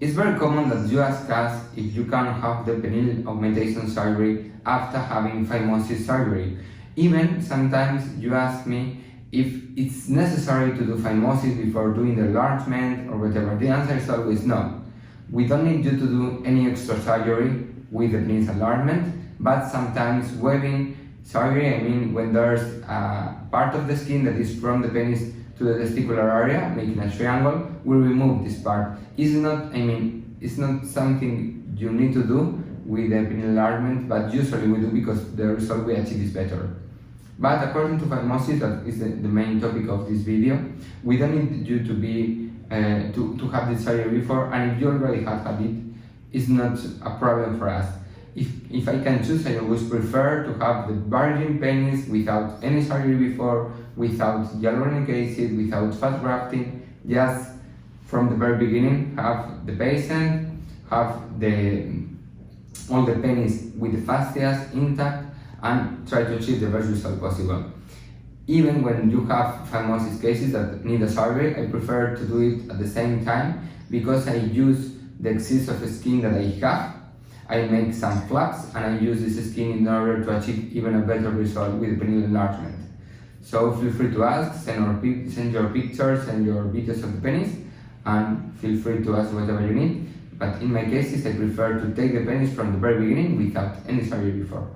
It's very common that you ask us if you can have the penile augmentation surgery after having phimosis surgery. Even sometimes you ask me if it's necessary to do phimosis before doing the enlargement or whatever. The answer is always no. We don't need you to do any extra surgery with the penis enlargement, but sometimes webbing surgery, I mean when there's a part of the skin that is from the penis to the testicular area, making a triangle, we remove this part. It's not something you need to do with the penile enlargement, but usually we do because the result we achieve is better. But according to phimosis, that is the main topic of this video, we don't need you to be to have this surgery before, and if you already have had it, it's not a problem for us. If I can choose, I always prefer to have the virgin penis without any surgery before, without hyaluronic acid, without fat grafting, just from the very beginning, have the patient, have all the penis with the fascias intact, and try to achieve the best result possible. Even when you have phimosis cases that need a surgery, I prefer to do it at the same time because I use the excess of skin that I have. I make some flaps and I use this skin in order to achieve even a better result with the penile enlargement. So feel free to ask, send your pictures and your videos of the penis, and feel free to ask whatever you need. But in my cases, I prefer to take the penis from the very beginning without any surgery before.